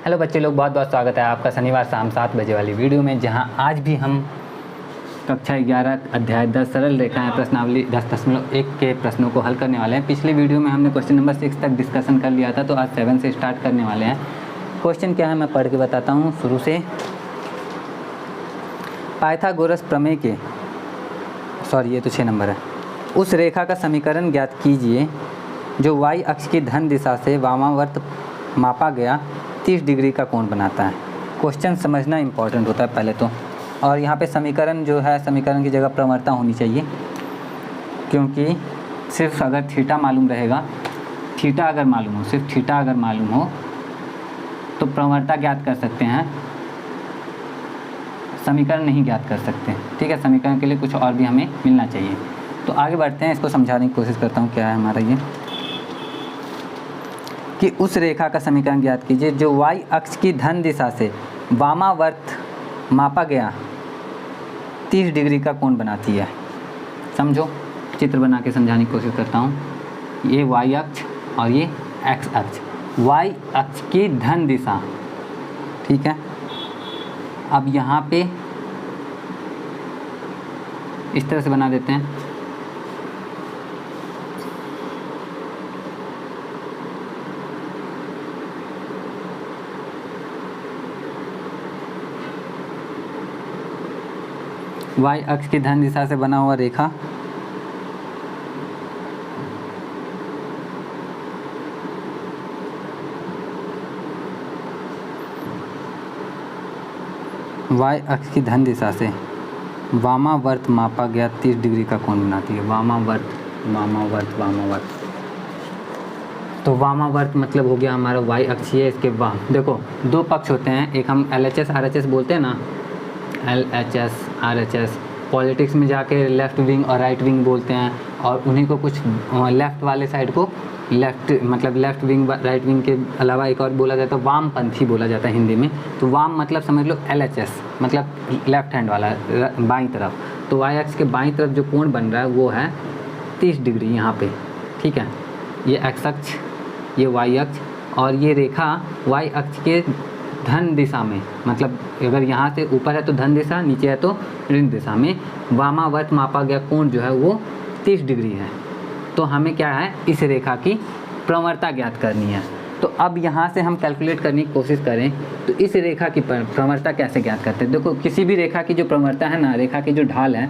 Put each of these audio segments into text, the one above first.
Hello बच्चे लोग, बहुत बहुत स्वागत है आपका शनिवार शाम 7 बजे वाली वीडियो में, जहां आज भी हम कक्षा 11 अध्याय 10 सरल रेखाएं प्रश्नावली 10.1 के प्रश्नों को हल करने वाले हैं। पिछले वीडियो में हमने क्वेश्चन नंबर 6 तक डिस्कशन कर लिया था, तो आज 7 से स्टार्ट करने वाले हैं। क्वेश्चन क्या है मैं पढ़ के बताता हूँ शुरू से। पाइथागोरस प्रमेय के ये तो 6 नंबर है। उस रेखा का समीकरण ज्ञात कीजिए जो y अक्ष की धन दिशा से वामावर्त मापा गया 30 डिग्री का कोण बनाता है। क्वेश्चन समझना इंपॉर्टेंट होता है पहले तो, और यहाँ पे समीकरण जो है, समीकरण की जगह प्रवणता होनी चाहिए, क्योंकि सिर्फ अगर थीटा मालूम रहेगा, थीटा अगर मालूम हो, सिर्फ थीटा अगर मालूम हो तो प्रवणता ज्ञात कर सकते हैं, समीकरण नहीं ज्ञात कर सकते। ठीक है, समीकरण के लिए कुछ और भी हमें मिलना चाहिए। तो आगे बढ़ते हैं, इसको समझाने की कोशिश करता हूँ। क्या है हमारा ये कि उस रेखा का समीकरण ज्ञात कीजिए जो y अक्ष की धन दिशा से वामावर्त मापा गया 30 डिग्री का कोण बनाती है। समझो, चित्र बना के समझाने की कोशिश करता हूँ। ये y अक्ष और ये x अक्ष, y अक्ष की धन दिशा, ठीक है। अब यहाँ पे इस तरह से बना देते हैं। y अक्ष की धन दिशा से बना हुआ रेखा y अक्ष की धन दिशा से वामावर्त मापा गया 30 डिग्री का कोण बनाती है। वामावर्त वामावर्त वामावर्त, तो वामावर्त मतलब हो गया हमारा y अक्षीय, इसके वाम। देखो दो पक्ष होते हैं, एक हम LHS RHS बोलते हैं ना, LHS RHS। पॉलिटिक्स में जाके लेफ़्ट विंग और राइट विंग बोलते हैं, और उन्हीं को कुछ लेफ़्ट वाले साइड को लेफ़्ट मतलब लेफ़्ट विंग राइट विंग के अलावा एक और बोला जाता है वामपंथी बोला जाता है हिंदी में। तो वाम मतलब समझ लो LHS मतलब लेफ़्ट हैंड वाला, बाईं तरफ। तो y अक्ष के बाईं तरफ जो कोण बन रहा है वो है 30 डिग्री यहाँ पे, ठीक है। ये x अक्ष, ये y अक्ष, और ये रेखा y अक्ष के धन दिशा में, मतलब अगर यहाँ से ऊपर है तो धन दिशा, नीचे है तो ऋण दिशा में वामावर्त मापा गया कोण जो है वो 30 डिग्री है। तो हमें क्या है, इस रेखा की प्रवणता ज्ञात करनी है। तो अब यहाँ से हम कैलकुलेट करने की कोशिश करें तो इस रेखा की प्रवणता कैसे ज्ञात करते हैं। देखो किसी भी रेखा की जो प्रवणता है ना, रेखा की जो ढाल है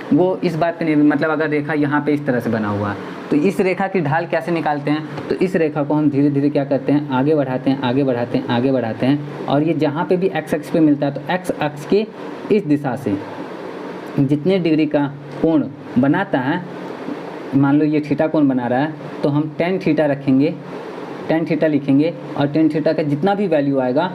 वो इस बात पे नहीं, मतलब अगर रेखा यहाँ पे इस तरह से बना हुआ है तो इस रेखा की ढाल कैसे निकालते हैं। तो इस रेखा को हम धीरे धीरे क्या करते हैं, आगे बढ़ाते हैं, आगे बढ़ाते हैं, आगे बढ़ाते हैं, और ये जहाँ पे भी x अक्ष पे मिलता है तो x अक्ष के इस दिशा से जितने डिग्री का कोण बनाता है, मान लो ये थीटा कोण बना रहा है, तो हम tan थीटा रखेंगे, tan थीटा लिखेंगे, और tan थीटा का जितना भी वैल्यू आएगा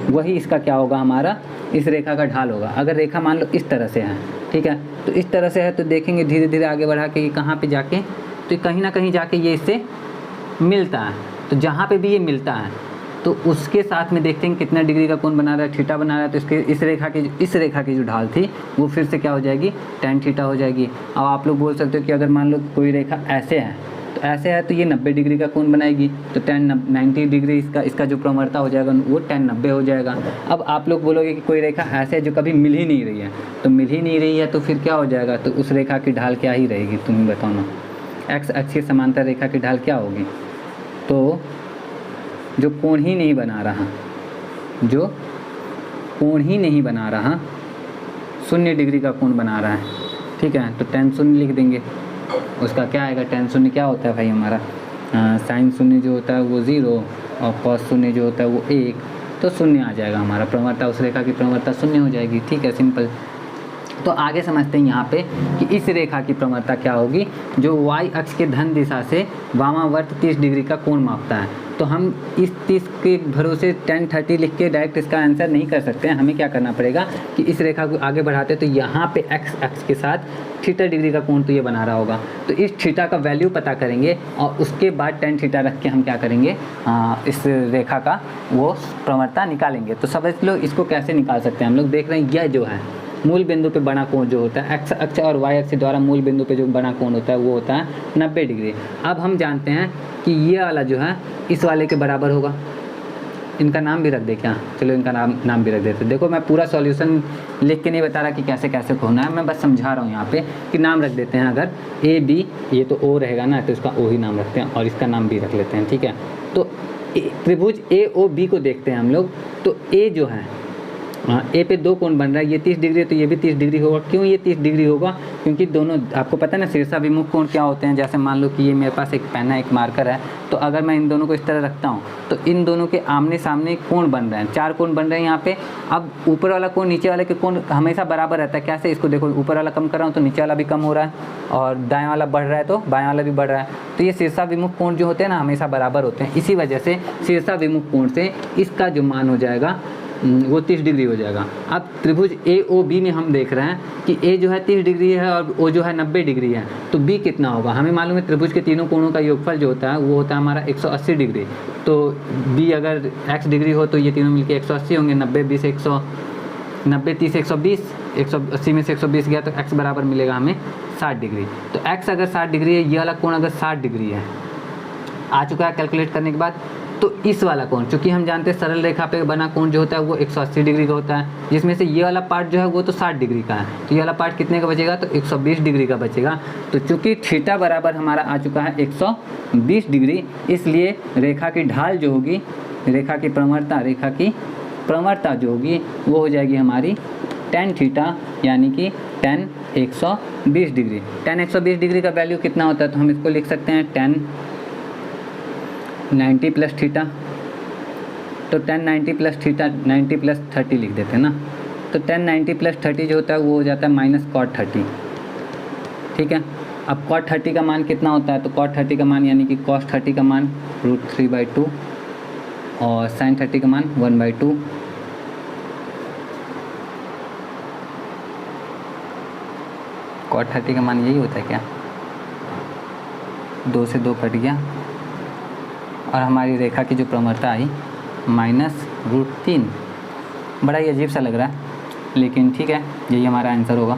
वही इसका क्या होगा, हमारा इस रेखा का ढाल होगा। अगर रेखा मान लो इस तरह से है, ठीक है, तो इस तरह से है तो देखेंगे धीरे धीरे आगे बढ़ा के ये कहाँ पे जाके, तो कहीं ना कहीं जाके ये इससे मिलता है। तो जहाँ पे भी ये मिलता है तो उसके साथ में देखते हैं कितना डिग्री का कोण बना रहा है, थीटा बना रहा है, तो इसके इस रेखा की जो ढाल थी वो फिर से क्या हो जाएगी, tan थीटा हो जाएगी। अब आप लोग बोल सकते हो कि अगर मान लो कोई रेखा ऐसे है, तो ऐसे है तो ये 90 डिग्री का कोण बनाएगी, तो tan 90 डिग्री इसका जो प्रवणता हो जाएगा वो tan 90 हो जाएगा। अब आप लोग बोलोगे कि कोई रेखा ऐसे है जो कभी मिल ही नहीं रही है, तो मिल ही नहीं रही है तो फिर क्या हो जाएगा, तो उस रेखा की ढाल क्या ही रहेगी, तुम ही बताओ ना। x अक्ष के समांतर रेखा की ढाल क्या होगी, तो जो कोण ही नहीं बना रहा, जो कोण ही नहीं बना रहा, 0 डिग्री का कोण बना रहा है, ठीक है, तो tan 0 लिख देंगे। उसका क्या आएगा, tan 0 क्या होता है भाई हमारा, sin 0 जो होता है वो 0, और cos 0 जो होता है वो 1, तो 0 आ जाएगा हमारा प्रवणता, उस रेखा की प्रवणता 0 हो जाएगी। ठीक है, सिंपल। तो आगे समझते हैं यहाँ पे कि इस रेखा की प्रवणता क्या होगी जो y अक्ष के धन दिशा से वामावर्त 30 डिग्री का कोण मापता है। तो हम इस 30 के भरोसे tan 30 लिख के डायरेक्ट इसका आंसर नहीं कर सकते हैं। हमें क्या करना पड़ेगा कि इस रेखा को आगे बढ़ाते तो यहाँ पे x अक्ष के साथ थीटा डिग्री का कोण तो ये बना रहा होगा, तो इस थीटा का वैल्यू पता करेंगे और उसके बाद tan थीटा रख के हम क्या करेंगे, इस रेखा का वो प्रवणता निकालेंगे। तो समझ लो इसको कैसे निकाल सकते हैं हम लोग। देख रहे हैं यह जो है मूल बिंदु पे बना कोण जो होता है, x अक्ष और y अक्ष द्वारा मूल बिंदु पे जो बना कोण होता है वो होता है 90 डिग्री। अब हम जानते हैं कि ये वाला जो है इस वाले के बराबर होगा, इनका नाम भी रख दे क्या? चलो इनका नाम भी रख देते। देखो मैं पूरा सॉल्यूशन लिख के नहीं बता रहा कि कैसे कैसे खोना है, मैं बस समझा रहा हूँ यहाँ पे कि नाम रख देते हैं। अगर ए बी, ये तो ओ रहेगा ना, तो इसका ओ ही नाम रखते हैं और इसका नाम भी रख लेते हैं, ठीक है। तो त्रिभुज ए ओ बी को देखते हैं हम लोग। तो ए जो है, ए पे 2 कोण बन रहा है, ये 30 डिग्री है तो ये भी 30 डिग्री होगा। क्यों ये 30 डिग्री होगा? क्योंकि दोनों, आपको पता है ना शीर्षाभिमुख कोण क्या होते हैं। जैसे मान लो कि ये मेरे पास एक पेन है, एक मार्कर है, तो अगर मैं इन दोनों को इस तरह रखता हूँ तो इन दोनों के आमने सामने कोण बन रहे हैं, 4 कोण बन रहे हैं यहाँ पे। अब ऊपर वाला कोण नीचे वाले के कोण हमेशा बराबर रहता है। कैसे? इसको देखो, ऊपर वाला कम कर रहा हूँ तो नीचे वाला भी कम हो रहा है, और दाएँ वाला बढ़ रहा है तो बाएँ वाला भी बढ़ रहा है। तो ये शीर्षाभिमुख कोण जो होते हैं ना, हमेशा बराबर होते हैं। इसी वजह से शीर्षाभिमुख कोण से इसका जो मान हो जाएगा वो 30 डिग्री हो जाएगा। अब त्रिभुज ए ओ बी में हम देख रहे हैं कि ए जो है 30 डिग्री है और ओ जो है 90 डिग्री है, तो बी कितना होगा? हमें मालूम है त्रिभुज के तीनों कोणों का योगफल जो होता है वो होता है हमारा 180 डिग्री। तो बी अगर x डिग्री हो तो ये तीनों मिलके 180 होंगे। 90 20 100, 90 30 120, 180 में से 120 गया तो x बराबर मिलेगा हमें 60 डिग्री। तो x अगर 60 डिग्री है, ये वाला कोण अगर 60 डिग्री है, आ चुका है कैलकुलेट करने के बाद, तो इस वाला कोण, चूँकि हम जानते हैं सरल रेखा पे बना कोण जो होता है वो 180 डिग्री का होता है, जिसमें से ये वाला पार्ट जो है वो तो 60 डिग्री का है। तो ये वाला पार्ट कितने का बचेगा? तो 120 डिग्री का बचेगा। तो चूँकि थीटा बराबर हमारा आ चुका है 120 डिग्री, इसलिए रेखा की ढाल जो होगी, रेखा की प्रवणता जो होगी वो हो जाएगी हमारी tan थीटा, यानी कि tan 120 डिग्री। tan 120 डिग्री का वैल्यू कितना होता है? तो हम इसको लिख सकते हैं tan 90 प्लस थीटा। तो tan 90 प्लस थीटा, 90 प्लस 30 लिख देते हैं ना। तो tan 90 प्लस 30 जो होता है वो हो जाता है माइनस cot 30, ठीक है। अब cot 30 का मान कितना होता है? तो cot 30 का मान यानी कि cos 30 का मान √3/2 और sin 30 का मान 1/2। cot 30 का मान यही होता है क्या? 2 से 2 कट गया और हमारी रेखा की जो प्रवणता आई -√3। बड़ा ही अजीब सा लग रहा है, लेकिन ठीक है, यही हमारा आंसर होगा।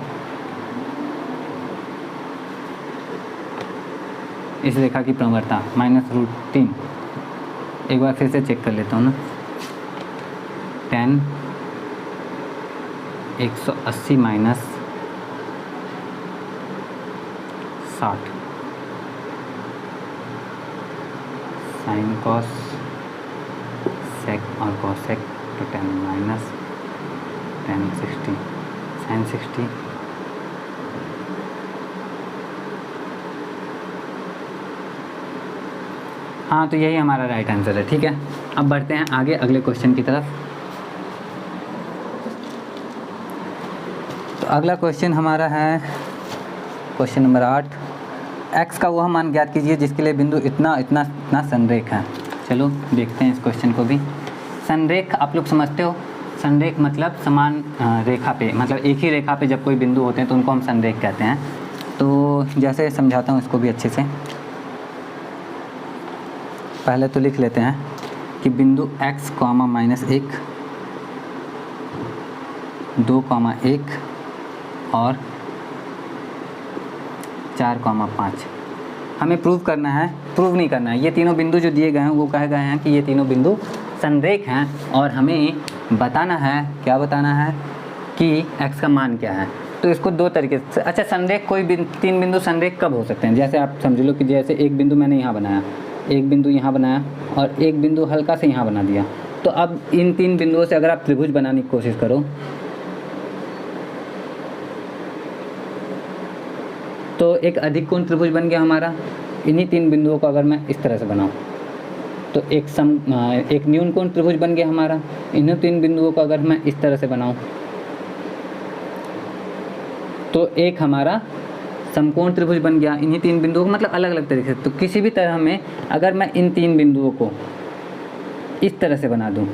इस रेखा की प्रवणता -√3। एक बार फिर से चेक कर लेता हूँ ना। tan 180 minus 60 sine cos sec और कॉसेक, तो tan माइनस tan 60 साइन 60। हाँ, तो यही हमारा राइट आंसर है, ठीक है। अब बढ़ते हैं आगे अगले क्वेश्चन की तरफ। तो अगला क्वेश्चन हमारा है क्वेश्चन नंबर 8। x का वह मान ज्ञात कीजिए जिसके लिए बिंदु इतना इतना इतना संरेख है। चलो देखते हैं इस क्वेश्चन को भी। संरेख आप लोग समझते हो? संरेख मतलब समान रेखा पे, मतलब एक ही रेखा पे जब कोई बिंदु होते हैं तो उनको हम संरेख कहते हैं। तो जैसे समझाता हूँ इसको भी अच्छे से। पहले तो लिख लेते हैं कि बिंदु x, -1, 2, 1 और 4, 5 हमें प्रूव करना है, प्रूव नहीं करना है। ये तीनों बिंदु जो दिए गए हैं वो कहे गए हैं कि ये तीनों बिंदु संरेख हैं और हमें बताना है, क्या बताना है कि x का मान क्या है। तो इसको दो तरीके से, अच्छा संरेख कोई तीन बिंदु संरेख कब हो सकते हैं? जैसे आप समझ लो कि जैसे एक बिंदु मैंने यहाँ बनाया, एक बिंदु यहाँ बनाया और एक बिंदु हल्का से यहाँ बना दिया। तो अब इन तीन बिंदुओं से अगर आप त्रिभुज बनाने की कोशिश करो तो एक अधिक कोण त्रिभुज बन गया हमारा। इन्हीं तीन बिंदुओं को अगर मैं इस तरह से बनाऊं तो एक न्यून कोण त्रिभुज बन गया हमारा। इन्हीं तीन बिंदुओं को अगर मैं इस तरह से बनाऊं तो एक हमारा समकोण त्रिभुज बन गया। इन्हीं तीन बिंदुओं को मतलब अलग अलग तरीके से। तो किसी भी तरह में अगर मैं इन तीन बिंदुओं को इस तरह से बना दूं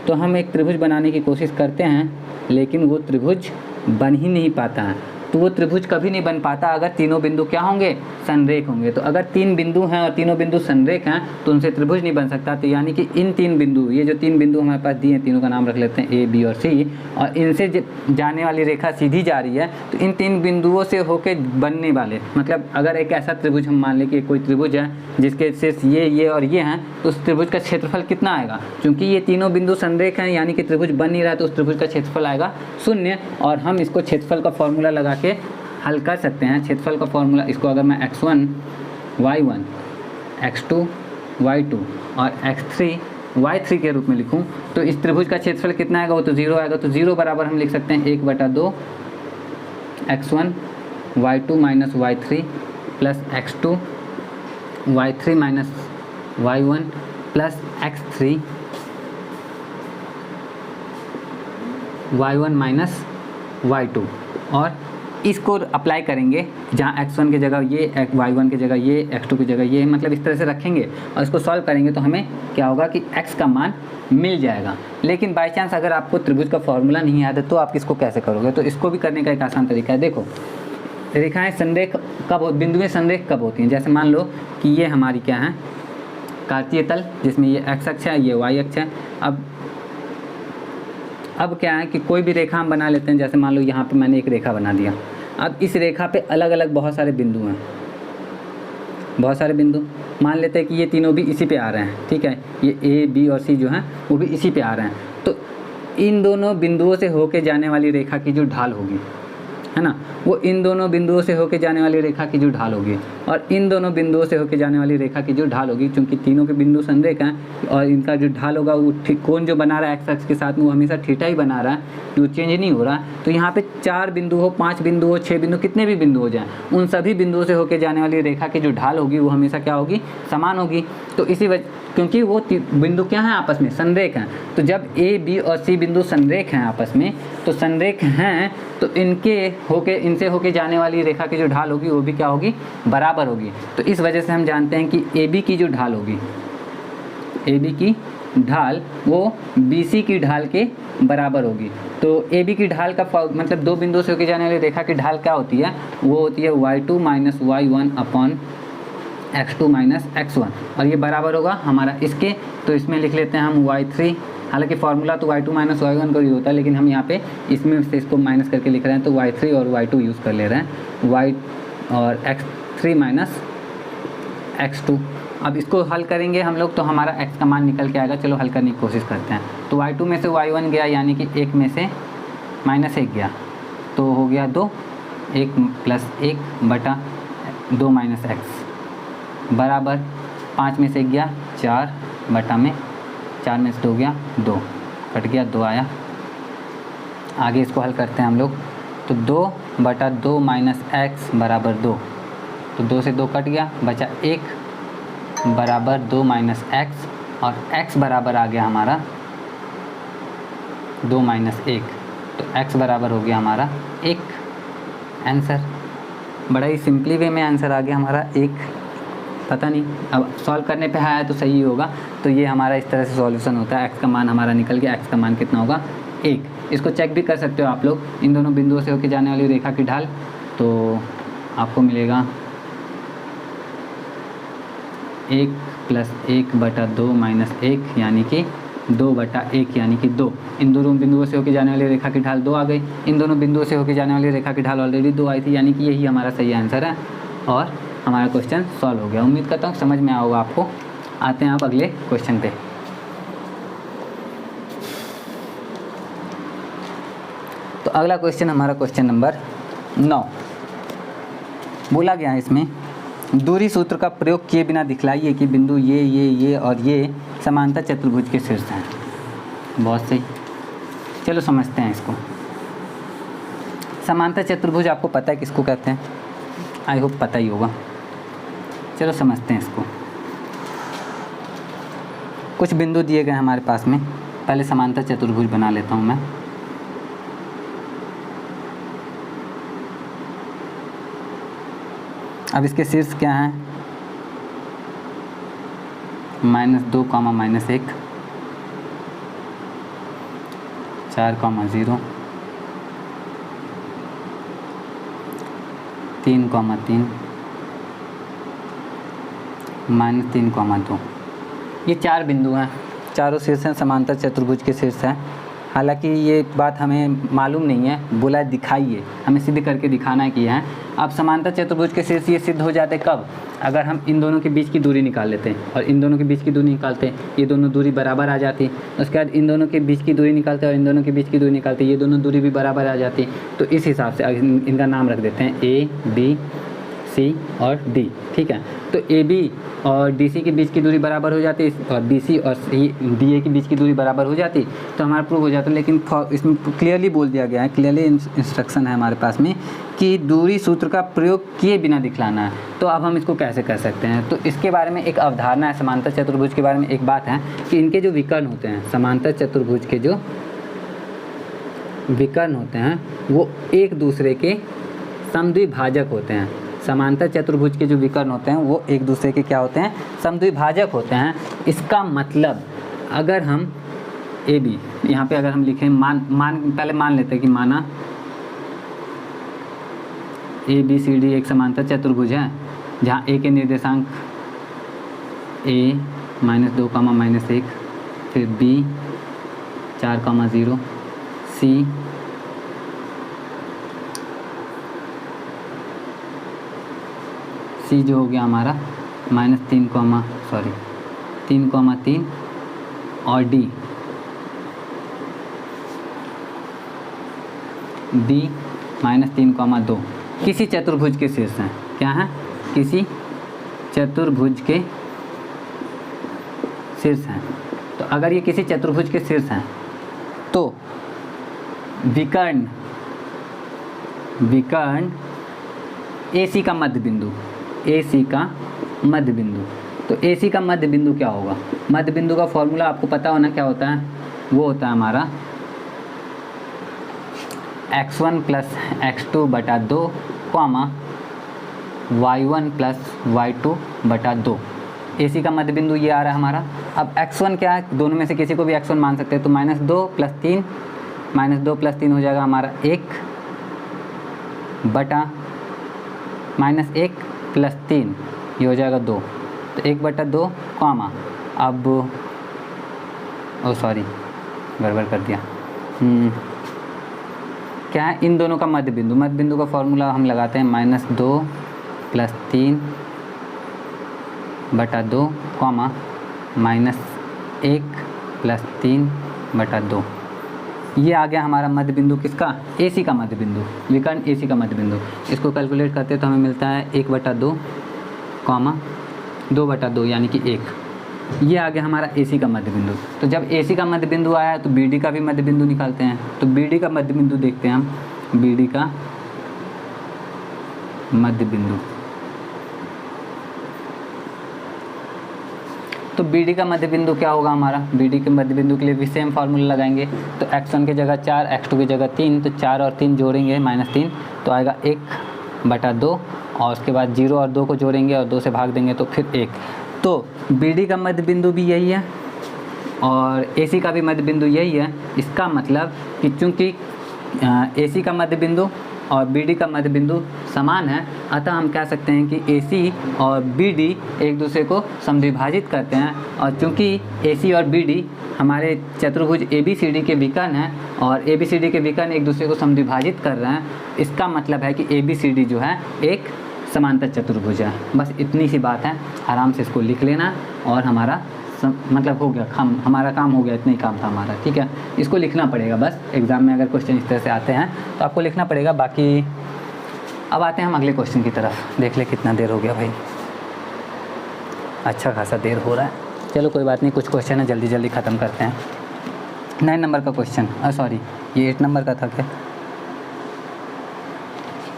तो हम एक त्रिभुज बनाने की कोशिश करते हैं, लेकिन वो त्रिभुज बन ही नहीं पाता है। तो वो त्रिभुज कभी नहीं बन पाता अगर तीनों बिंदु क्या होंगे, संरेख होंगे। तो अगर 3 बिंदु हैं और तीनों बिंदु संरेख हैं तो उनसे त्रिभुज नहीं बन सकता। तो यानी कि इन 3 बिंदु, ये जो 3 बिंदु हमारे पास दिए हैं, तीनों का नाम रख लेते हैं A, B और C, और इनसे जाने वाली रेखा सीधी जा रही है, तो इन 3 बिंदुओं से होके बनने वाले, मतलब अगर एक ऐसा त्रिभुज हम मान लें कि कोई त्रिभुज है जिसके शीर्ष ये और ये हैं, तो उस त्रिभुज का क्षेत्रफल कितना आएगा? क्योंकि ये तीनों बिंदु संरेख हैं यानी कि त्रिभुज बन नहीं रहा है, तो उस त्रिभुज का क्षेत्रफल आएगा 0। और हम इसको क्षेत्रफल का फॉर्मूला लगा के हल कर सकते हैं। क्षेत्रफल का फॉर्मूला, इसको अगर मैं x1 y1 x2 y2 और x3 y3 के रूप में लिखूं तो इस त्रिभुज का क्षेत्रफल कितना आएगा? वो तो 0 आएगा। तो 0 बराबर हम लिख सकते हैं 1/2 x1 y2 minus y3 plus x2 y3 minus y1 plus x3 y1 minus y2। और इसको अप्लाई करेंगे जहाँ x1 की जगह ये, y1 की जगह ये, x2 की जगह ये, मतलब इस तरह से रखेंगे और इसको सॉल्व करेंगे तो हमें क्या होगा कि x का मान मिल जाएगा। लेकिन बाय चांस अगर आपको त्रिभुज का फॉर्मूला नहीं याद है तो आप इसको कैसे करोगे? तो इसको भी करने का एक आसान तरीका है। देखो, रेखाएं संरेख कब, बिंदुएं संरेख कब होती हैं? जैसे मान लो कि ये हमारी क्या है, कार्तीय तल, जिसमें ये x अक्ष है, ये y अक्ष है। अब क्या है कि कोई भी रेखा हम बना लेते हैं। जैसे मान लो यहाँ पे मैंने एक रेखा बना दिया। अब इस रेखा पे अलग अलग बहुत सारे बिंदु हैं, बहुत सारे बिंदु। मान लेते हैं कि ये तीनों भी इसी पे आ रहे हैं, ठीक है, ये A, B और C जो हैं वो भी इसी पे आ रहे हैं। तो इन दोनों बिंदुओं से होके जाने वाली रेखा की जो ढाल होगी, है ना, वो इन दोनों बिंदुओं से होके जाने वाली रेखा की जो ढाल होगी और इन दोनों बिंदुओं से होके जाने वाली रेखा की जो ढाल होगी, क्योंकि तीनों के बिंदु संरेख हैं और इनका जो ढाल होगा वो कोण जो बना रहा है एक्स अक्ष के साथ में वो हमेशा थीटा ही बना रहा है, जो चेंज नहीं हो रहा। तो यहाँ पे 4 बिंदु हो, 5 बिंदु हो, 6 बिंदु, कितने भी बिंदु हो जाएँ, उन सभी बिंदुओं से होके जाने वाली रेखा की जो ढाल होगी वो हमेशा क्या होगी, समान होगी। तो इसी वजह, क्योंकि वो बिंदु क्या हैं, आपस में संरेख हैं। तो जब A, B और C बिंदु संरेख हैं आपस में, तो संरेख हैं तो इनसे होके जाने वाली रेखा की जो ढाल होगी वो भी क्या होगी, बराबर होगी। तो इस वजह से हम जानते हैं कि AB की जो ढाल होगी, AB की ढाल वो BC की ढाल के बराबर होगी। तो AB की ढाल का मतलब 2 बिंदुओं से होके जाने वाली रेखा की ढाल क्या होती है, वो होती है y2 minus y1 upon x2 minus x1, और ये बराबर होगा हमारा इसके। तो इसमें लिख लेते हैं हम y3, हालांकि फार्मूला तो y2 माइनस y1 का ही होता है, लेकिन हम यहाँ पे इसमें से इसको माइनस करके लिख रहे हैं, तो y3 और y2 यूज़ कर ले रहे हैं, y और x3 माइनस x2। अब इसको हल करेंगे हम लोग तो हमारा x का मान निकल के आएगा। चलो हल करने की कोशिश करते हैं। तो y2 में से y1 गया, यानी कि 1 में से माइनस 1 गया, तो हो गया 2, 1 प्लस 1 बटा 2 माइनस x बराबर 5 में से गया 4 बटा में 4 में से 2 गया 2, कट गया 2 आया। आगे इसको हल करते हैं हम लोग। तो 2 बटा 2 माइनस x बराबर 2, तो 2 से 2 कट गया, बचा 1 बराबर 2 माइनस x, और x बराबर आ गया हमारा 2 माइनस 1, तो x बराबर हो गया हमारा 1। आंसर बड़ा ही सिंपली वे में आंसर आ गया हमारा 1। पता नहीं, अब सॉल्व करने पे आया तो सही होगा। तो ये हमारा इस तरह से सॉल्यूशन होता है। x का मान हमारा निकल गया, x का मान कितना होगा, 1। इसको चेक भी कर सकते हो आप लोग, इन दोनों बिंदुओं से होकर जाने वाली रेखा की ढाल, तो आपको मिलेगा 1 प्लस 1 बटा 2 माइनस 1, यानी कि 2 बटा 1 यानी कि 2। इन दोनों बिंदुओं से होकर जाने वाली रेखा की ढाल 2 आ गई। इन दोनों बिंदुओं से होकर जाने वाली रेखा की ढाल ऑलरेडी 2 आई थी, यानी कि यही हमारा सही आंसर है और हमारा क्वेश्चन सॉल्व हो गया। उम्मीद करता हूँ समझ में आया होगा आपको। आते हैं आप अगले क्वेश्चन पे। तो अगला क्वेश्चन हमारा क्वेश्चन नंबर 9। बोला गया है इसमें, दूरी सूत्र का प्रयोग किए बिना दिखलाइए कि बिंदु ये और ये समांतर चतुर्भुज के शीर्ष हैं। बहुत सही, चलो समझते हैं इसको। समांतर चतुर्भुज आपको पता है किसको कहते हैं, आई होप पता ही होगा। चलो समझते हैं इसको। कुछ बिंदु दिए गए हमारे पास में, पहले समांतर चतुर्भुज बना लेता हूँ मैं। अब इसके शीर्ष क्या हैं, -2, -1, 4, 0, -3,3 -3,2। ये 4 बिंदु हैं, चारों शीर्ष हैं, समांतर चतुर्भुज के शीर्ष हैं। हालांकि ये बात हमें मालूम नहीं है, बोला दिखाइए, हमें सिद्ध करके दिखाना है कि है। अब समांतर चतुर्भुज के शीर्ष ये सिद्ध हो जाते कब? अगर हम इन दोनों के बीच की दूरी निकाल लेते हैं और इन दोनों के बीच की दूरी निकालते हैं, ये दोनों दूरी बराबर आ जाती। उसके बाद इन दोनों के बीच की दूरी निकालते हैं और इन दोनों के बीच की दूरी निकालते हैं, ये दोनों दूरी भी बराबर आ जाती। तो इस हिसाब से इनका नाम रख देते हैं A, B, C और D, ठीक है। तो AB और DC के बीच की दूरी बराबर हो जाती और BC और DA के बीच की दूरी बराबर हो जाती, तो हमारा प्रूव हो जाता। लेकिन इसमें क्लियरली बोल दिया गया है, क्लियरली इंस्ट्रक्शन है हमारे पास में कि दूरी सूत्र का प्रयोग किए बिना दिखलाना है। तो अब हम इसको कैसे कर सकते हैं? तो इसके बारे में एक अवधारणा है, समांतर चतुर्भुज के बारे में एक बात है कि इनके जो विकर्ण होते हैं, समांतर चतुर्भुज के जो विकर्ण होते हैं वो एक दूसरे के समद्विभाजक होते हैं। समांतर चतुर्भुज के जो विकर्ण होते हैं वो एक दूसरे के क्या होते हैं? समद्विभाजक होते हैं। इसका मतलब अगर हम AB यहाँ पे अगर हम लिखें पहले मान लेते हैं कि माना ABCD एक समांतर चतुर्भुज है जहाँ A के निर्देशांक A -2, -1, फिर B 4,0, C जो हो गया हमारा -3, 3,3 और D -3,2 किसी चतुर्भुज के शीर्ष हैं। क्या है? किसी चतुर्भुज के शीर्ष हैं। तो अगर ये किसी चतुर्भुज के शीर्ष हैं तो विकर्ण AC का मध्य बिंदु, AC का मध्य बिंदु। तो AC का मध्य बिंदु क्या होगा? मध्य बिंदु का फॉर्मूला आपको पता होना क्या होता है? वो होता है हमारा x1 + x2 बटा 2, y1 + y2 बटा 2। AC का मध्य बिंदु ये आ रहा है हमारा। अब x1 क्या है? दोनों में से किसी को भी x1 मान सकते हैं। तो -2 + 3 हो जाएगा हमारा 1 बटा -1 + 3 ये हो जाएगा 2। तो 1/2 अब सॉरी गड़बड़ कर दिया। क्या है? इन दोनों का मध्य बिंदु का फॉर्मूला हम लगाते हैं -2 + 3 बटा 2, -1 + 3 बटा 2। ये आ गया हमारा मध्य बिंदु किसका? AC का मध्य बिंदु, विकर्ण AC का मध्य बिंदु। इसको कैलकुलेट करते तो हमें मिलता है 1/2, 2/2 यानी कि 1। ये आ गया हमारा AC का मध्य बिंदु। तो जब AC का मध्य बिंदु आया तो BD का भी मध्य बिंदु निकालते हैं। तो BD का मध्य बिंदु देखते हैं हम, BD का मध्य बिंदु। तो BD का मध्य बिंदु क्या होगा हमारा? BD के मध्य बिंदु के लिए भी सेम फार्मूला लगाएंगे। तो x1 की जगह 4, x2 की जगह 3, तो 4 और 3 जोड़ेंगे -3, तो आएगा 1/2 और उसके बाद 0 और 2 को जोड़ेंगे और 2 से भाग देंगे तो फिर 1। तो BD का मध्य बिंदु भी यही है और AC का भी मध्य बिंदु यही है। इसका मतलब कि चूँकि AC का मध्य बिंदु और BD का मध्य बिंदु समान है, अतः हम कह सकते हैं कि AC और BD एक दूसरे को समद्विभाजित करते हैं। और चूँकि AC और BD हमारे चतुर्भुज ABCD के विकर्ण हैं और ABCD के विकर्ण एक दूसरे को समद्विभाजित कर रहे हैं, इसका मतलब है कि ABCD जो है एक समांतर चतुर्भुज है। बस इतनी सी बात है, आराम से इसको लिख लेना और हमारा मतलब हो गया, हमारा काम हो गया। इतना ही काम था हमारा, ठीक है। इसको लिखना पड़ेगा बस, एग्ज़ाम में अगर क्वेश्चन इस तरह से आते हैं तो आपको लिखना पड़ेगा। बाकी अब आते हैं हम अगले क्वेश्चन की तरफ। देख ले कितना देर हो गया भाई, अच्छा खासा देर हो रहा है। चलो कोई बात नहीं, कुछ क्वेश्चन है जल्दी जल्दी ख़त्म करते हैं। 9 नंबर का क्वेश्चन, सॉरी ये 8 नंबर का था क्या?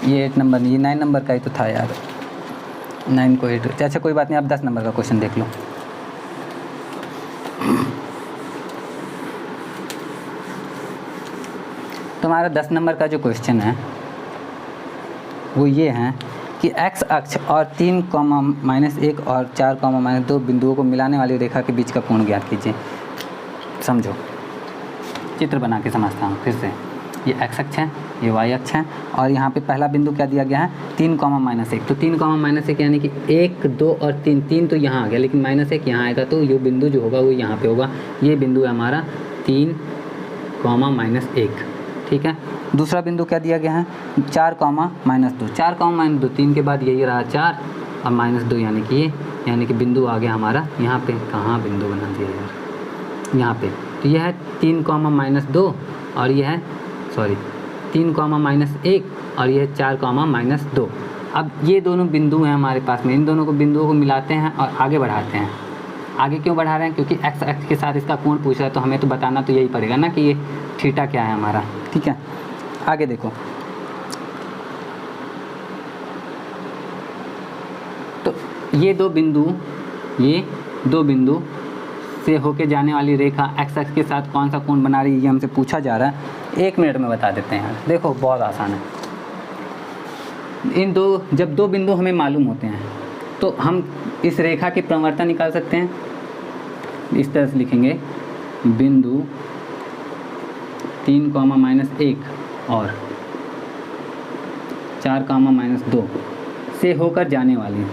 ये 8 नंबर नहीं, ये 9 नंबर का ही तो था यार। 9 को 8, अच्छा कोई बात नहीं। आप 10 नंबर का क्वेश्चन देख लो। तुम्हारा 10 नंबर का जो क्वेश्चन है वो ये है कि x अक्ष और 3, -1 और 4, -2 बिंदुओं को मिलाने वाली रेखा के बीच का कोण ज्ञात कीजिए। समझो, चित्र बना के समझता हूँ फिर से। ये x अक्ष है ये y अक्ष है। और यहाँ पे पहला बिंदु क्या दिया गया है, 3 -1। तो 3 -1 यानी कि 1 2 और 3, 3 तो यहाँ आ गया लेकिन -1 यहाँ आएगा, तो ये बिंदु जो होगा वो यहाँ पे होगा। ये बिंदु है हमारा 3 -1, ठीक है। दूसरा बिंदु क्या दिया गया है, 4 -2। 4 -2, 3 के बाद यही रहा 4 और -2 यानी कि ये, यानी कि बिंदु आ गया हमारा यहाँ पे। कहाँ बिंदु बना दिया यार, यहाँ पे। तो यह है 3 -2 और यह है 3 -1 और यह 4 -2। अब ये दोनों बिंदु हैं हमारे पास में, इन दोनों को बिंदुओं को मिलाते हैं और आगे बढ़ाते हैं। आगे क्यों बढ़ा रहे हैं, क्योंकि एक्स अक्ष के साथ इसका कोण पूछ रहा है, तो हमें तो बताना तो यही पड़ेगा ना कि ये थीटा क्या है हमारा, ठीक है। आगे देखो, तो ये दो बिंदु से होके जाने वाली रेखा एक्स अक्ष के साथ कौन सा कोण बना रही है, ये हमसे पूछा जा रहा है। 1 मिनट में बता देते हैं यार, देखो बहुत आसान है। जब दो बिंदु हमें मालूम होते हैं तो हम इस रेखा की प्रवणता निकाल सकते हैं। इस तरह से लिखेंगे, बिंदु 3 -1 और 4 -2 से होकर जाने वाली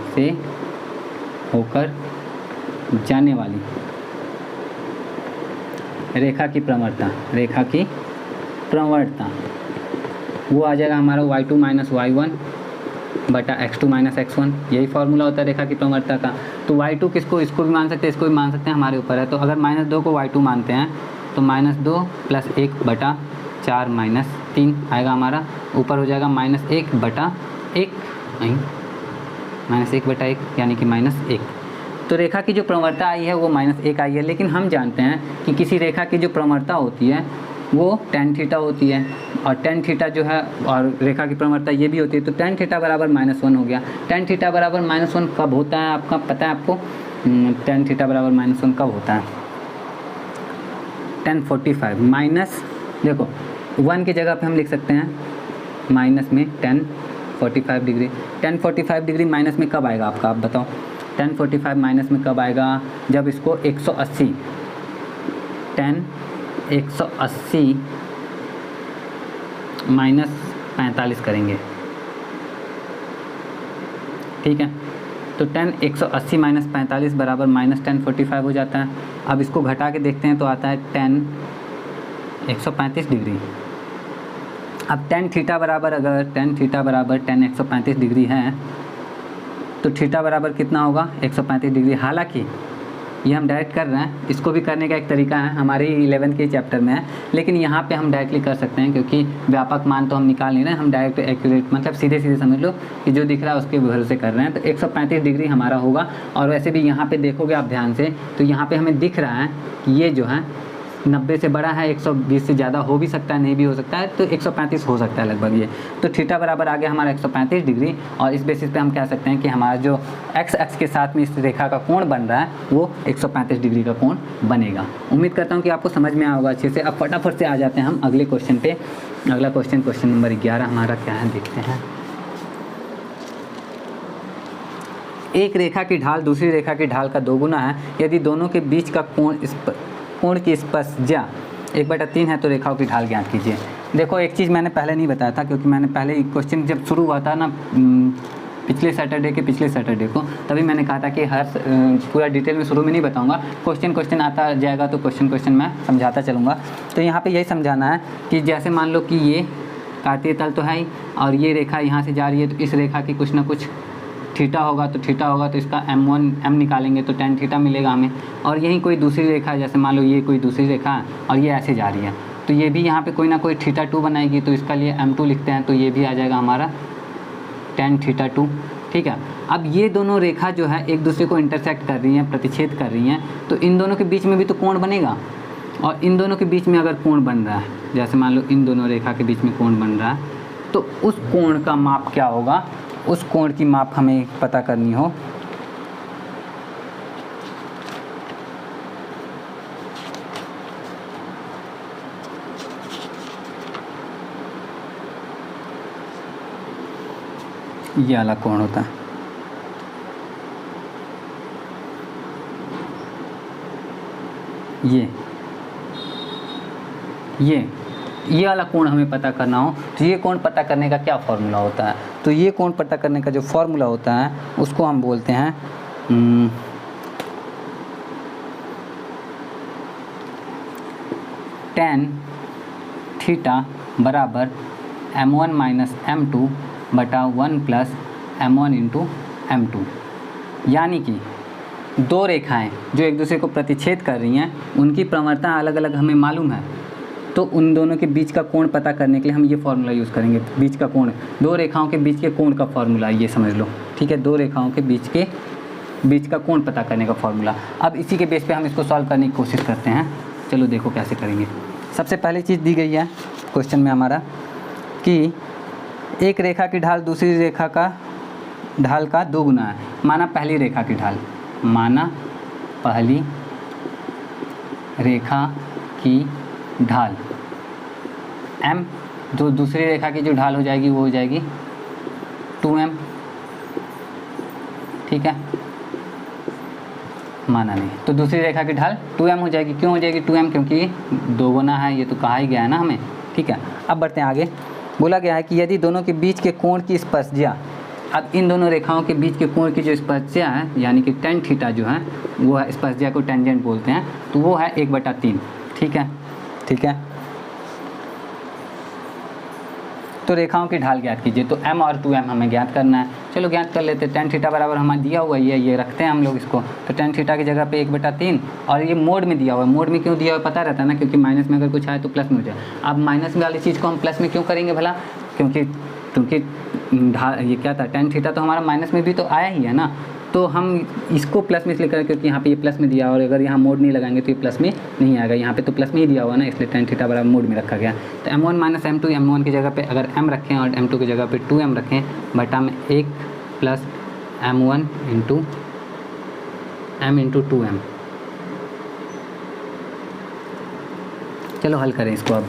रेखा की प्रवणता वो आ जाएगा हमारा y2 - y1 बटा x2 - x1। यही फॉर्मूला होता है रेखा की प्रवणता का। तो y2 किसको, इसको भी मान सकते हैं, इसको भी मान सकते हैं, हमारे ऊपर है। तो अगर -2 को y2 मानते हैं तो -2 + 1 बटा 4 - 3 आएगा हमारा। ऊपर हो जाएगा -1 बटा 1, नहीं -1 बटा 1 यानी कि -1। तो रेखा की जो प्रवणता आई है वो -1 आई है। लेकिन हम जानते हैं कि किसी रेखा की जो प्रवणता होती है वो tan थीटा होती है, और tan थीटा जो है, और रेखा की प्रवणता ये भी होती है। तो tan थीटा बराबर -1 हो गया। tan थीटा बराबर -1 कब होता है, आपका पता है आपको? tan थीटा बराबर -1 कब होता है? tan 45 माइनस, देखो 1 की जगह पे हम लिख सकते हैं माइनस में tan 45 degree. tan 45 degree minus में कब आएगा आपका, आप बताओ? tan 45 माइनस में कब आएगा, जब इसको 180 tan 180 - 45 करेंगे, ठीक है। तो tan 180 - 45 बराबर -tan 45 हो जाता है। अब इसको घटा के देखते हैं तो आता है tan 135 डिग्री। अब tan थीटा बराबर, अगर tan थीटा बराबर tan 135 डिग्री है तो थीटा बराबर कितना होगा, 135 डिग्री। हालांकि ये हम डायरेक्ट कर रहे हैं, इसको भी करने का एक तरीका है, हमारे 11th के चैप्टर में है, लेकिन यहाँ पे हम डायरेक्टली कर सकते हैं क्योंकि व्यापक मान तो हम निकाल नहीं रहे हैं, हम डायरेक्ट एक्यूरेट मतलब सीधे सीधे समझ लो कि जो दिख रहा है उसके भरोसे कर रहे हैं। तो 135 डिग्री हमारा होगा। और वैसे भी यहाँ पे देखोगे आप ध्यान से, तो यहाँ पे हमें दिख रहा है कि ये जो है 90 से बड़ा है, 120 से ज़्यादा हो भी सकता है, नहीं भी हो सकता है, तो 135 हो सकता है लगभग ये। तो थीटा बराबर आ गया हमारा 135 डिग्री। और इस बेसिस पे हम कह सकते हैं कि हमारा जो एक्स अक्ष के साथ में इस रेखा का कोण बन रहा है वो 135 डिग्री का कोण बनेगा। उम्मीद करता हूँ कि आपको समझ में आया होगा अच्छे से। अब फटाफट से आ जाते हैं हम अगले क्वेश्चन पे। अगला क्वेश्चन नंबर 11 हमारा क्या है, देखते हैं। एक रेखा की ढाल दूसरी रेखा की ढाल का 2 गुना है यदि दोनों के बीच का कोण की स्पर्शज्या 1/3 है तो रेखाओं की ढाल ज्ञात कीजिए। देखो एक चीज़ मैंने पहले नहीं बताया था, क्योंकि मैंने पहले क्वेश्चन जब शुरू हुआ था ना पिछले सैटरडे को, तभी मैंने कहा था कि हर पूरा डिटेल में शुरू में नहीं बताऊंगा, क्वेश्चन आता जाएगा तो क्वेश्चन मैं समझाता चलूँगा। तो यहाँ पे यही समझाना है कि जैसे मान लो कि ये काटीय तल तो है ही, और ये रेखा यहाँ से जा रही है, तो इस रेखा की कुछ ना कुछ थीटा होगा, तो इसका m निकालेंगे तो tan थीटा मिलेगा हमें। और यहीं कोई दूसरी रेखा है, जैसे मान लो ये कोई दूसरी रेखा है और ये ऐसे जा रही है, तो ये भी यहाँ पे कोई ना कोई θ2 बनाएगी, तो इसका लिए m2 लिखते हैं, तो ये भी आ जाएगा हमारा tan θ2, ठीक है। अब ये दोनों रेखा जो है एक दूसरे को इंटरसेक्ट कर रही हैं, प्रतिच्छेद कर रही हैं, तो इन दोनों के बीच में भी तो कोण बनेगा। और इन दोनों के बीच में अगर कोण बन रहा है, जैसे मान लो इन दोनों रेखा के बीच में कोण बन रहा है, तो उस कोण का माप क्या होगा, उस कोण की माप हमें पता करनी हो ये वाला कोण होता है। ये ये वाला कोण हमें पता करना हो तो ये कोण पता करने का क्या फॉर्मूला होता है? तो ये कोण पता करने का जो फॉर्मूला होता है उसको हम बोलते हैं tan थीटा बराबर m1 माइनस m2 बटा 1 प्लस m1 इंटू m2। यानी कि दो रेखाएं जो एक दूसरे को प्रतिच्छेद कर रही हैं उनकी प्रवणता अलग अलग हमें मालूम है, तो उन दोनों के बीच का कोण पता करने के लिए हम ये फॉर्मूला यूज़ करेंगे। बीच का कोण, दो रेखाओं के बीच के कोण का फॉर्मूला ये समझ लो, ठीक है। दो रेखाओं के बीच का कोण पता करने का फॉर्मूला। अब इसी के बेस पे हम इसको सॉल्व करने की कोशिश करते हैं। चलो देखो कैसे करेंगे। सबसे पहली चीज़ दी गई है क्वेश्चन में हमारा कि एक रेखा की ढाल दूसरी रेखा का ढाल का 2 गुना है। माना पहली रेखा की ढाल, माना पहली रेखा की ढाल m, जो दूसरी रेखा की जो ढाल हो जाएगी वो हो जाएगी 2m, ठीक है। माना नहीं तो दूसरी रेखा की ढाल 2m हो जाएगी। क्यों हो जाएगी 2m? क्योंकि 2 गुना है, ये तो कहा ही गया है ना हमें, ठीक है। अब बढ़ते हैं आगे। बोला गया है कि यदि दोनों के बीच के कोण की स्पर्शज्या, अब इन दोनों रेखाओं के बीच के कोण की जो स्पर्शज्या है यानी कि tan थीटा जो है वो है, स्पर्शज्या को टेंजेंट बोलते हैं, तो वो है 1/3, ठीक है, ठीक है। तो रेखाओं की ढाल ज्ञात कीजिए। तो m और 2m हमें ज्ञात करना है। चलो ज्ञात कर लेते हैं। tan थीटा बराबर हमें दिया हुआ है, ये रखते हैं हम लोग इसको। तो tan थीटा की जगह पे 1/3 और ये मोड में दिया हुआ है। मोड में क्यों दिया हुआ पता रहता है ना, क्योंकि माइनस में अगर कुछ आए तो प्लस में हो जाए। अब माइनस में वाली चीज़ को हम प्लस में क्यों करेंगे भला? क्योंकि ढाल ये क्या था, tan थीटा तो हमारा माइनस में भी तो आया ही है ना, तो हम इसको प्लस में इसलिए करें क्योंकि यहाँ पे ये प्लस में दिया, और अगर यहाँ मोड नहीं लगाएंगे तो ये प्लस में नहीं आएगा। यहाँ पे तो प्लस में ही दिया हुआ ना, इसलिए tan थीटा बराबर मोड में रखा गया। तो m1 माइनस m2, m1 की जगह पे अगर m रखें और m2 की जगह पे 2m रखें, बटा में 1 plus m1 into m into 2m। चलो हल करें इसको। अब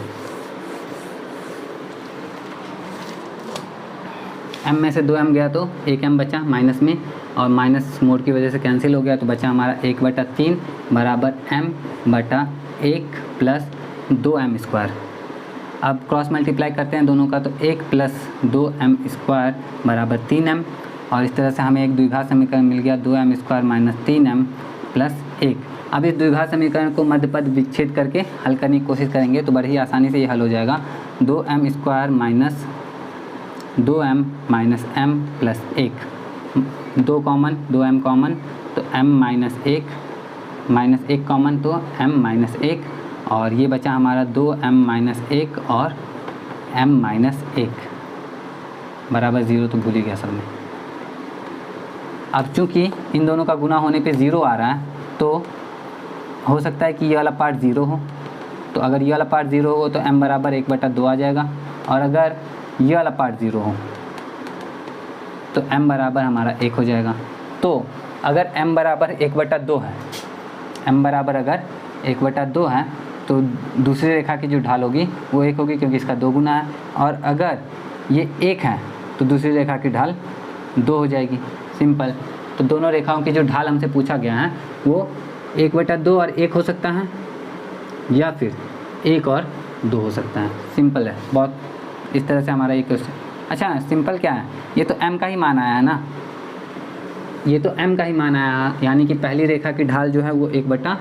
m में से 2m गया तो 1m बचा माइनस में, और माइनस मोड की वजह से कैंसिल हो गया, तो बचा हमारा 1/3 बराबर m बटा 1 प्लस 2m स्क्वायर। अब क्रॉस मल्टीप्लाई करते हैं दोनों का, तो 1 प्लस 2m स्क्वायर बराबर 3m, और इस तरह से हमें एक द्विघात समीकरण मिल गया 2m square minus 3m plus 1। अब इस द्विघात समीकरण को मध्यपद विच्छेद करके हल करने की कोशिश करेंगे तो बड़ी ही आसानी से ये हल हो जाएगा। 2m square minus 2m minus m plus 1, 2 common, 2m common, तो m माइनस 1 कॉमन, तो m माइनस 1, और ये बचा हमारा 2m माइनस 1 और m माइनस 1 बराबर 0, तो भूल ही गया सब में। अब चूँकि इन दोनों का गुना होने पे 0 आ रहा है, तो हो सकता है कि ये वाला पार्ट 0 हो। तो अगर ये वाला पार्ट 0 हो तो m बराबर 1/2 आ जाएगा, और अगर ये वाला पार्ट 0 हो तो m बराबर हमारा 1 हो जाएगा। तो अगर m बराबर 1/2 है, m बराबर अगर 1/2 है तो दूसरी रेखा की जो ढाल होगी वो 1 होगी, क्योंकि इसका 2 गुना है। और अगर ये 1 है तो दूसरी रेखा की ढाल 2 हो जाएगी, सिंपल। तो दोनों रेखाओं की जो ढाल हमसे पूछा गया है वो 1/2 और 1 हो सकता है, या फिर 1 और 2 हो सकता है। सिंपल है बहुत। इस तरह से हमारा ये क्वेश्चन, अच्छा सिंपल क्या है, ये तो m का ही मान आया है ना, ये तो m का ही मान आया, यानी कि पहली रेखा की ढाल जो है वो 1/,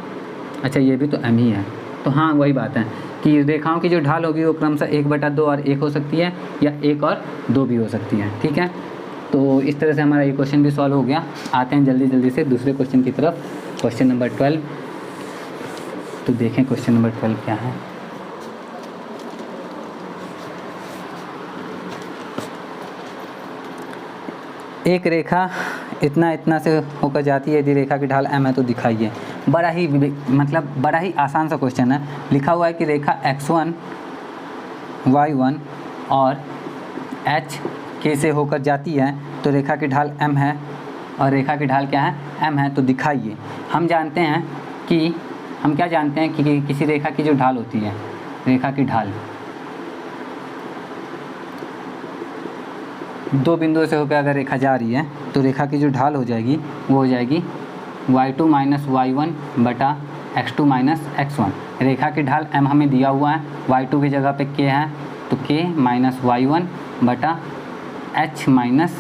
अच्छा ये भी तो m ही है। तो हाँ वही बात है कि रेखाओं की जो ढाल होगी वो क्रमशः 1/2 और 1 हो सकती है, या 1 और 2 भी हो सकती है, ठीक है। तो इस तरह से हमारा ये क्वेश्चन भी सॉल्व हो गया। आते हैं जल्दी जल्दी से दूसरे क्वेश्चन की तरफ, क्वेश्चन नंबर 12। तो देखें क्वेश्चन नंबर 12 क्या है। एक रेखा इतना से होकर जाती है, यदि रेखा की ढाल m है तो दिखाइए। बड़ा ही आसान सा क्वेश्चन है। लिखा हुआ है कि रेखा x1 y1 और h k से होकर जाती है, तो रेखा की ढाल m है, और रेखा की ढाल क्या है, m है, तो दिखाइए। हम जानते हैं कि हम क्या जानते हैं कि किसी रेखा की जो ढाल होती है, रेखा की ढाल दो बिंदुओं से होकर अगर रेखा जा रही है तो रेखा की जो ढाल हो जाएगी वो हो जाएगी y2 माइनस y1 बटा x2 माइनस x1। रेखा की ढाल m हमें दिया हुआ है, y2 की जगह पे k है तो k माइनस y1 बटा h माइनस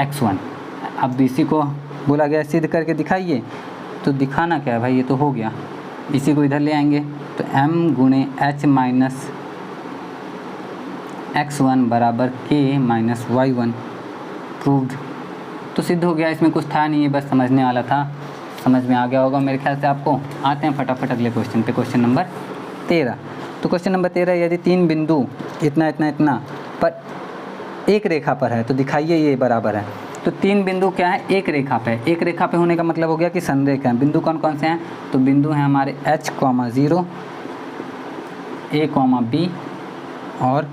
x1। अब इसी को बोला गया सिद्ध करके दिखाइए, तो दिखाना क्या है भाई, ये तो हो गया, इसी को इधर ले आएंगे तो m गुणे h माइनस x1 बराबर k माइनस y1 प्रूव्ड। तो सिद्ध हो गया, इसमें कुछ था नहीं है, बस समझने वाला था, समझ में आ गया होगा मेरे ख्याल से आपको। आते हैं फटाफट अगले क्वेश्चन पे, क्वेश्चन नंबर 13। तो क्वेश्चन नंबर 13, यदि 3 बिंदु इतना इतना इतना पर एक रेखा पर है तो दिखाइए ये बराबर है। तो 3 बिंदु क्या है, एक रेखा पे, एक रेखा पे होने का मतलब हो गया कि संरेख है। बिंदु कौन कौन से हैं, तो बिंदु हैं हमारे h, 0, a, b और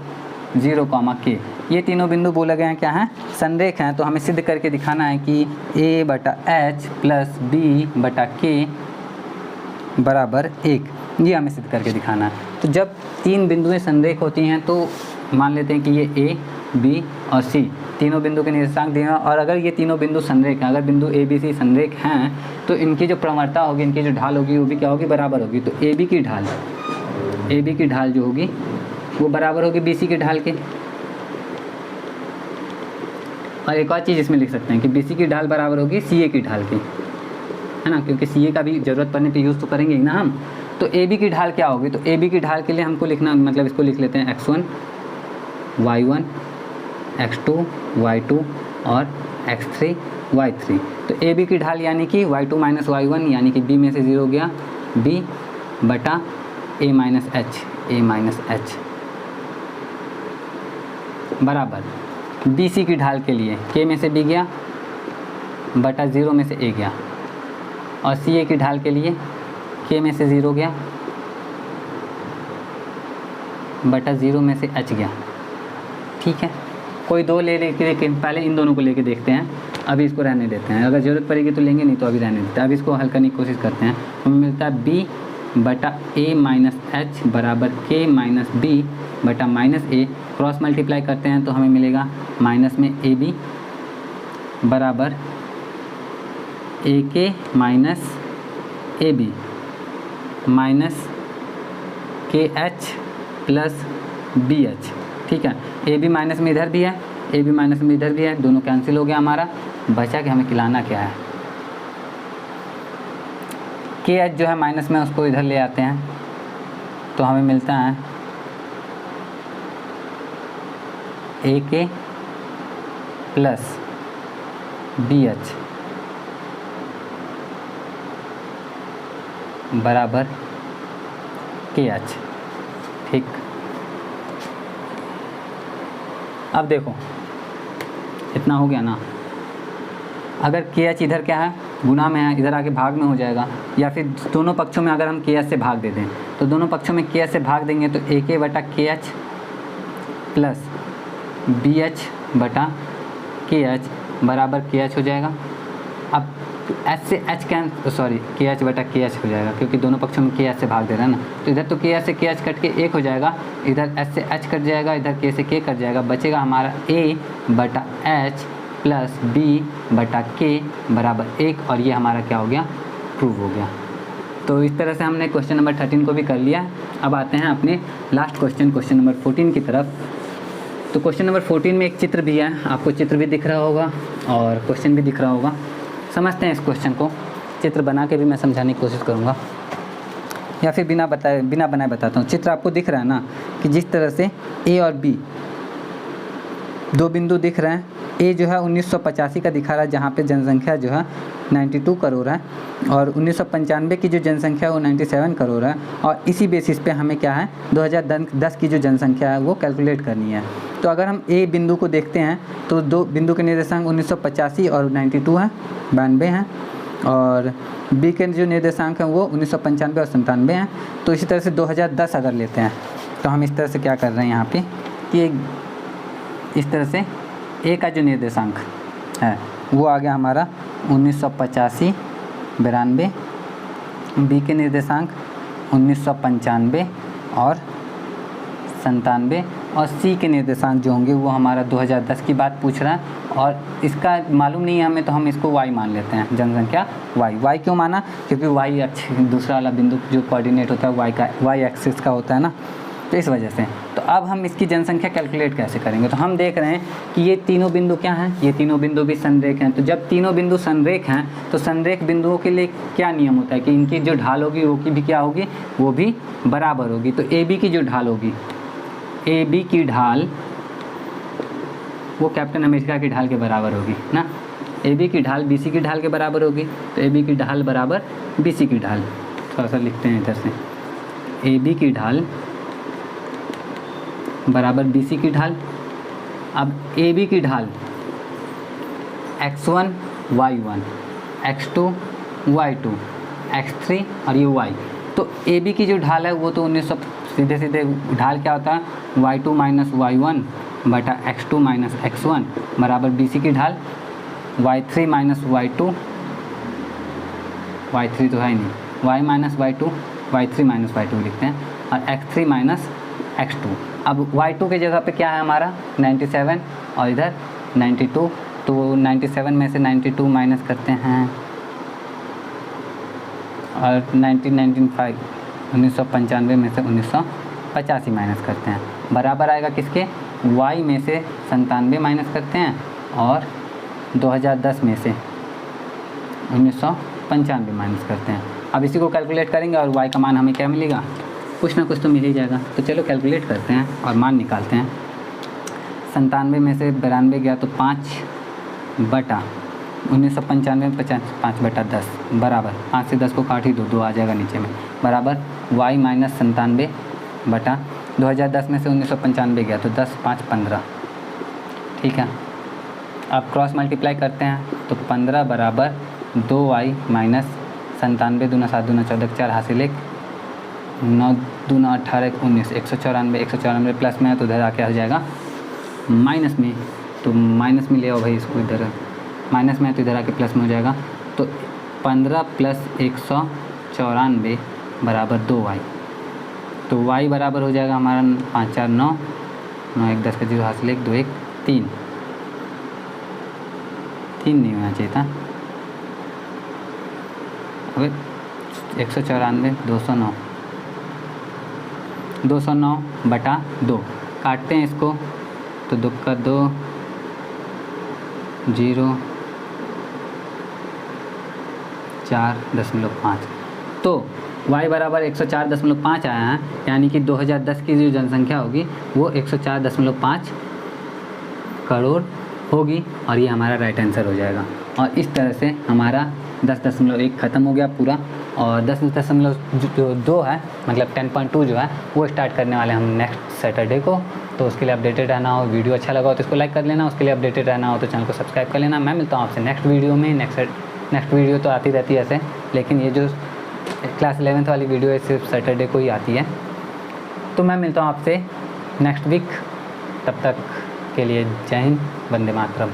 0, k। ये तीनों बिंदु बोले गए हैं क्या हैं, संरेख हैं। तो हमें सिद्ध करके दिखाना है कि a बटा h प्लस b बटा k बराबर 1, ये हमें सिद्ध करके दिखाना है। तो जब 3 बिंदुएं संरेख होती हैं तो मान लेते हैं कि ये a, b और c तीनों बिंदु के निर्देशांक दिए हैं, और अगर ये तीनों बिंदु संरेख हैं, अगर बिंदु a, b, c संरेख हैं तो इनकी जो प्रवणता होगी, इनकी जो ढाल होगी वो भी क्या होगी, बराबर होगी। तो a b की ढाल जो होगी वो बराबर होगी bc की ढाल के। और एक और चीज़ इसमें लिख सकते हैं कि BC की ढाल बराबर होगी CA की ढाल की, है ना, क्योंकि CA का भी ज़रूरत पड़ने पे यूज़ तो करेंगे ही ना हम। तो AB की ढाल क्या होगी, तो AB की ढाल के लिए हमको लिखना, मतलब इसको लिख लेते हैं x1 y1 x2 y2 और x3 y3। तो AB की ढाल यानी कि y2 माइनस y1 यानी कि B में से 0 गया B बटा a माइनस h बराबर BC की ढाल के लिए K में से B गया बटा 0 में से A गया, और CA की ढाल के लिए K में से 0 गया बटा 0 में से H गया। ठीक है, कोई दो ले लेके पहले इन दोनों को लेके देखते हैं, अभी इसको रहने देते हैं, अगर ज़रूरत पड़ेगी तो लेंगे, नहीं तो अभी रहने देते हैं। अभी इसको हल करने की कोशिश करते हैं। हमें मिलता है B बटा A माइनस H बराबर K माइनस B बटा माइनस A, क्रॉस मल्टीप्लाई करते हैं तो हमें मिलेगा माइनस में AB बराबर AK minus AB minus KH plus BH। ठीक है, AB माइनस में इधर भी है, AB माइनस में इधर भी है, दोनों कैंसिल हो गया हमारा। बचा कि हमें खिलाना क्या है, KH जो है माइनस में, उसको इधर ले आते हैं तो हमें मिलता है AK प्लस BH बराबर KH। ठीक, अब देखो इतना हो गया ना। अगर KH इधर क्या है, गुना में है, इधर आके भाग में हो जाएगा, या फिर दोनों पक्षों में अगर हम KH से भाग दे दें तो दोनों पक्षों में KH से भाग देंगे तो AK बटा KH प्लस BH बटा KH बराबर KH हो जाएगा। अब H से H KH बटा KH हो जाएगा, क्योंकि दोनों पक्षों में KH से भाग दे रहा है ना। तो इधर तो KH से KH कट के 1 हो जाएगा, इधर H से H कट जाएगा, इधर K से K कट जाएगा, बचेगा हमारा A बटा H प्लस B बटा K बराबर 1, और ये हमारा क्या हो गया, प्रूव हो गया। तो इस तरह से हमने क्वेश्चन नंबर 13 को भी कर लिया। अब आते हैं अपने लास्ट क्वेश्चन नंबर 14 की तरफ। तो क्वेश्चन नंबर 14 में एक चित्र भी है, आपको चित्र भी दिख रहा होगा और क्वेश्चन भी दिख रहा होगा। समझते हैं इस क्वेश्चन को, चित्र बना के भी मैं समझाने की कोशिश करूँगा, या फिर बिना बनाए बताता हूँ। चित्र आपको दिख रहा है ना कि जिस तरह से A और B दो बिंदु दिख रहे हैं। A जो है 1985 का दिखा रहा है, जहाँ पे जनसंख्या जो है 92 करोड़ है, और 1995 की जो जनसंख्या है वो 97 करोड़ है। और इसी बेसिस पे हमें क्या है 2010 की जो जनसंख्या है वो कैलकुलेट करनी है। तो अगर हम A बिंदु को देखते हैं तो दो बिंदु के निर्देशांक 1985 और 92 है, 92 हैं, और B के जो निर्देशांक हैं वो 1995 और 97 हैं। तो इसी तरह से 2010 अगर लेते हैं तो हम इस तरह से क्या कर रहे हैं यहाँ पे कि इस तरह से A का जो निर्देशांक है वो आ गया हमारा 1985 92, B के निर्देशांक 1995 और 97 और सी के निर्देशांक जो होंगे वो हमारा 2010 की बात पूछ रहा है और इसका मालूम नहीं है हमें, तो हम इसको y मान लेते हैं, जनसंख्या y क्यों माना, क्योंकि y अक्ष दूसरा वाला बिंदु जो कोऑर्डिनेट होता है y का, y एक्सिस का होता है ना, तो इस वजह से। तो अब हम इसकी जनसंख्या कैलकुलेट कैसे करेंगे, तो हम देख रहे हैं कि ये तीनों बिंदु क्या हैं, ये तीनों बिंदु भी संरेख हैं। तो जब तीनों बिंदु संरेख हैं तो संरेख बिंदुओं के लिए क्या नियम होता है कि इनकी जो ढाल होगी वो की भी क्या होगी, वो भी बराबर होगी। तो ए बी की जो ढाल होगी, ए बी की ढाल वो कैप्टन अमेरिका की ढाल के बराबर होगी ना, ए बी की ढाल बी सी की ढाल के बराबर होगी। तो ए बी की ढाल बराबर बी सी की ढाल, थोड़ा सा लिखते हैं इधर से, ए बी की ढाल बराबर बी सी की ढाल। अब ए बी की ढाल x1 y1 x2 y2 x3 और ये y। तो ए बी की जो ढाल है वो तो 1900 सीधे सीधे ढाल क्या होता है, y2 माइनस y1 बटा x2 माइनस x1 बराबर बी सी की ढाल y3 माइनस y2, y3 तो है ही नहीं, y minus y2, y3 minus y2 लिखते हैं, और x3 माइनस x2। अब y2 के जगह पे क्या है हमारा 97 और इधर 92, तो 97 में से 92 माइनस करते हैं और 1995 में से 1985 माइनस करते हैं, बराबर आएगा किसके, y में से 97 माइनस करते हैं और 2010 में से 1995 माइनस करते हैं। अब इसी को कैलकुलेट करेंगे और y का मान हमें क्या मिलेगा, कुछ ना कुछ तो मिल ही जाएगा। तो चलो कैलकुलेट करते हैं और मान निकालते हैं। 97 में से 92 गया तो 5 बटा 1995 में 5 बटा 10 बराबर 5 से 10 को काट ही दो, 2 आ जाएगा नीचे में, बराबर y माइनस 97 बटा 2010 में से 1995 गया तो 10 5 15, ठीक है। अब क्रॉस मल्टीप्लाई करते हैं तो 15 बराबर 2y माइनस 97 दूना 7 दूना 14 4 हासिल 1 9 दूना 18 19 194 प्लस में है तो इधर आके आ जाएगा माइनस में, तो माइनस में ले आओ भाई इसको, इधर माइनस में है तो इधर आके प्लस में हो जाएगा। तो 15 प्लस 194 बराबर 2y, तो y बराबर हो जाएगा हमारा 5 4 9 9 1 10 का 0 हासिल 1 2 1 3 3 नहीं होना चाहिए था, अब 194 209 बटा 2 काटते हैं इसको तो 2 का 2 0 4.5, तो y बराबर 104.5 आया है, यानी कि 2010 की जो जनसंख्या होगी वो 104.5 करोड़ होगी और ये हमारा राइट आंसर हो जाएगा। और इस तरह से हमारा 10.1 ख़त्म हो गया पूरा, और 10.2 है मतलब 10.2 जो है वो स्टार्ट करने वाले हम नेक्स्ट सैटरडे को। तो उसके लिए अपडेटेड रहना हो, वीडियो अच्छा लगा हो तो इसको लाइक कर लेना, उसके लिए अपडेटेड रहना हो तो चैनल को सब्सक्राइब कर लेना। मैं मिलता हूँ आपसे नेक्स्ट वीडियो में। नेक्स्ट वीडियो तो आती रहती है ऐसे, लेकिन ये जो क्लास 11th वाली वीडियो है सिर्फ सैटरडे को ही आती है। तो मैं मिलता हूँ आपसे नेक्स्ट वीक, तब तक के लिए जय हिंद, वंदे मातरम।